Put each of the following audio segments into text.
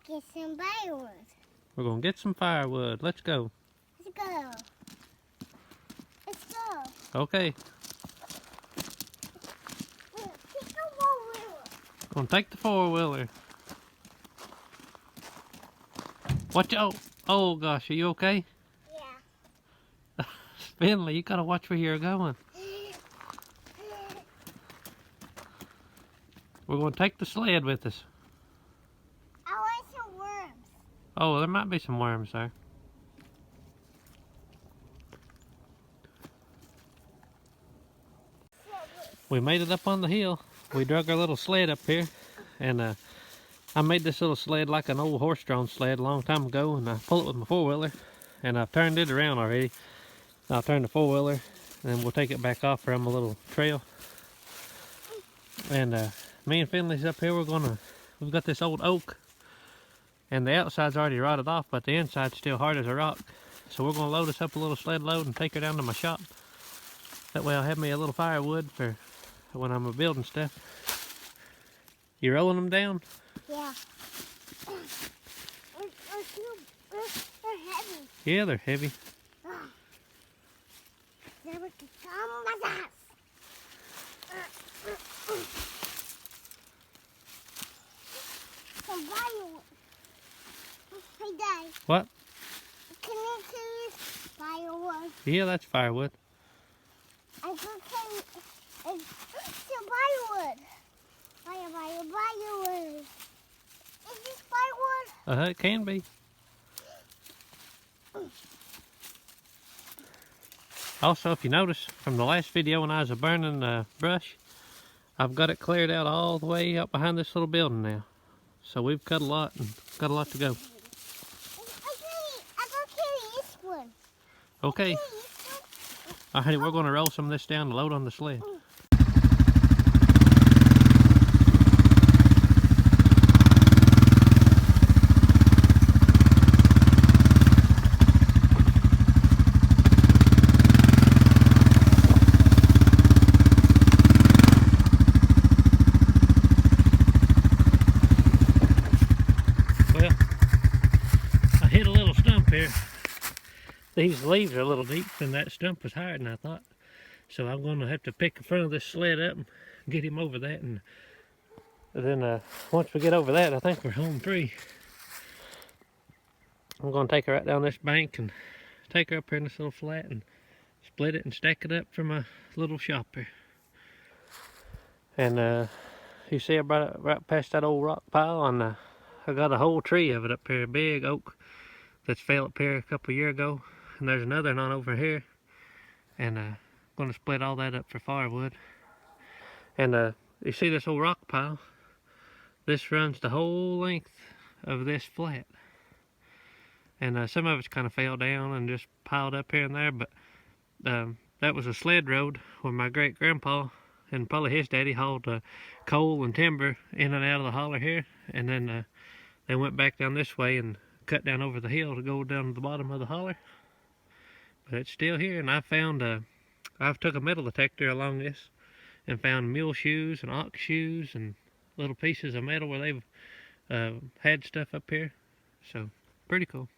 get some firewood. We're gonna get some firewood. Let's go. Let's go. Let's go. Okay. Take the four-wheeler. Gonna take the four-wheeler. Watch out. Oh gosh, are you okay? Yeah. Finley, you gotta watch where you're going. We're gonna take the sled with us. I want some worms. Oh, there might be some worms there. We made it up on the hill. We drug our little sled up here, and I made this little sled like an old horse-drawn sled a long time ago, and I pull it with my four-wheeler, and I've turned it around already. I'll turn the four-wheeler, and then we'll take it back off from a little trail. And me and Finley's up here. We've got this old oak, and the outside's already rotted off, but the inside's still hard as a rock. So we're gonna load us up a little sled load and take her down to my shop. That way I'll have me a little firewood for when I'm building stuff. You rolling them down? Yeah. They're heavy. Yeah, they're heavy. They were to come with us. Some firewood. Hey, Dad. What? Can you use firewood? Yeah, that's firewood. I can some firewood. Firewood. Is this firewood? It can be. Also, if you notice from the last video when I was burning brush, I've got it cleared out all the way up behind this little building now. So we've cut a lot and got a lot to go. I can carry this one. Okay. Alright, we're going to roll some of this down and load on the sled. Well, I hit a little stump here. These leaves are a little deep, and that stump was higher than I thought. So I'm going to have to pick the front of this sled up and get him over that. And then once we get over that, I think we're home free. I'm going to take her right down this bank and take her up here in this little flat and split it and stack it up for my little shop here. And you see I brought it right past that old rock pile, and I got a whole tree of it up here, a big oak that's fell up here a couple of years ago. And there's another one over here, and I'm going to split all that up for firewood. And you see this old rock pile? This runs the whole length of this flat, and some of it's kind of fell down and just piled up here and there, but that was a sled road where my great grandpa and probably his daddy hauled coal and timber in and out of the holler here, and then they went back down this way and cut down over the hill to go down to the bottom of the holler. But it's still here, and I've took a metal detector along this and found mule shoes and ox shoes and little pieces of metal where they've had stuff up here. So pretty cool.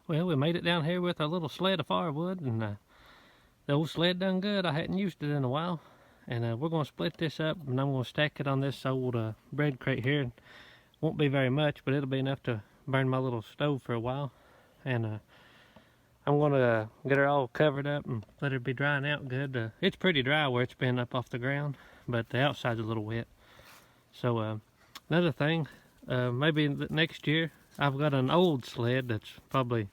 Well, we made it down here with our little sled of firewood, and the old sled done good. I hadn't used it in a while, and we're going to split this up, and I'm going to stack it on this old bread crate here. It won't be very much, but it'll be enough to burn my little stove for a while. And I'm going to get her all covered up and let her be drying out good. It's pretty dry where it's been up off the ground, but the outside's a little wet. So another thing, maybe next year, I've got an old sled that's probably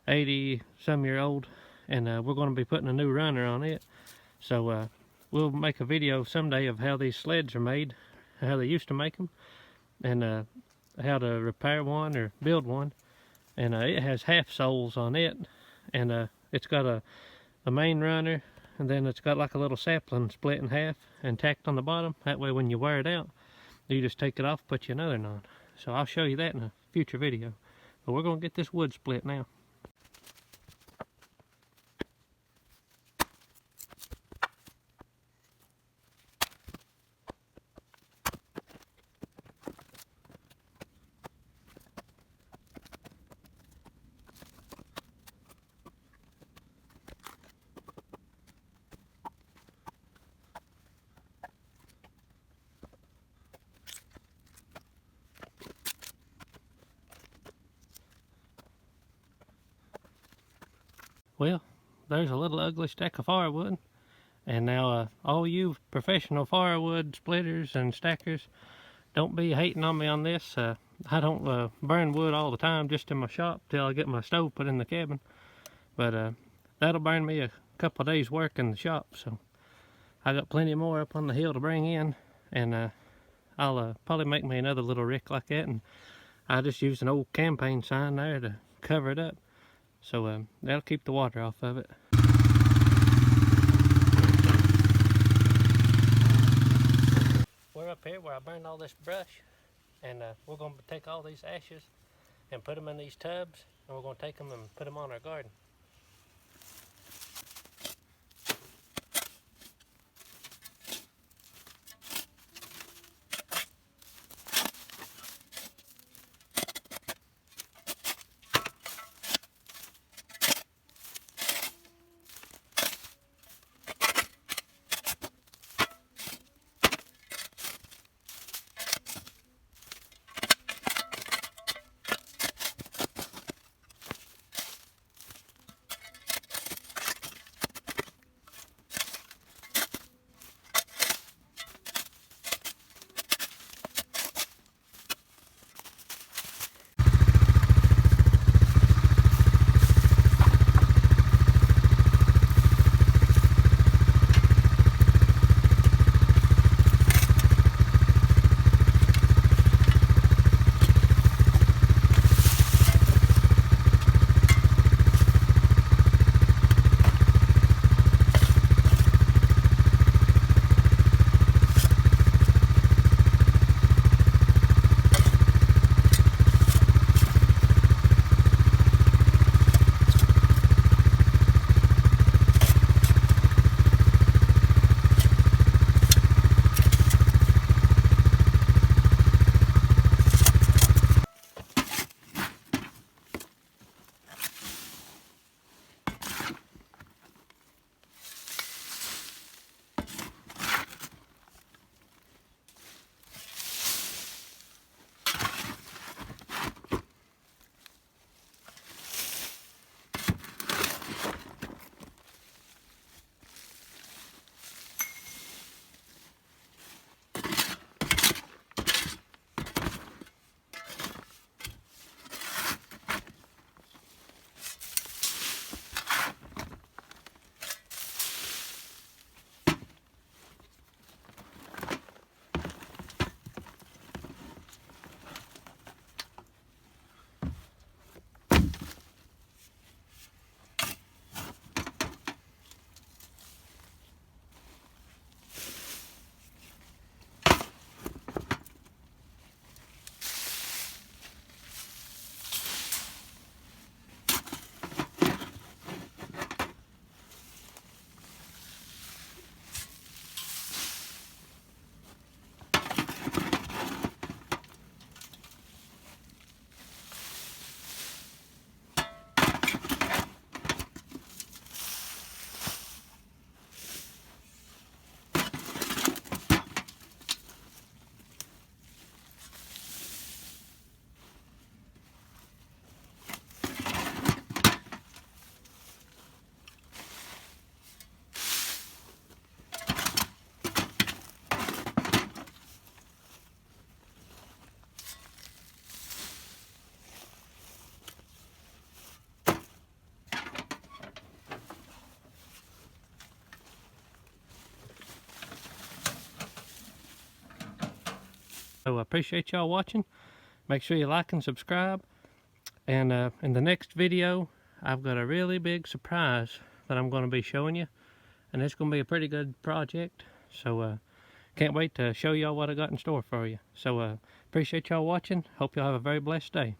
80-some-year-old, and we're going to be putting a new runner on it. So we'll make a video someday of how these sleds are made, how they used to make them, and how to repair one or build one. and it has half soles on it, and it's got a main runner, and then it's got like a little sapling split in half and tacked on the bottom. That way when you wear it out, you just take it off, put you another on. So I'll show you that in a future video. But we're gonna get this wood split now. Well, there's a little ugly stack of firewood. And now all you professional firewood splitters and stackers, don't be hating on me on this. I don't burn wood all the time, just in my shop till I get my stove put in the cabin. But that'll burn me a couple of days work in the shop. So I got plenty more up on the hill to bring in. And I'll probably make me another little rick like that. And I just use an old campaign sign there to cover it up. So that'll keep the water off of it. We're up here where I burned all this brush, and we're going to take all these ashes and put them in these tubs, and we're going to take them and put them on our garden. So I appreciate y'all watching. Make sure you like and subscribe. And in the next video, I've got a really big surprise that I'm going to be showing you. And it's going to be a pretty good project. So can't wait to show y'all what I got in store for you. So appreciate y'all watching. Hope y'all have a very blessed day.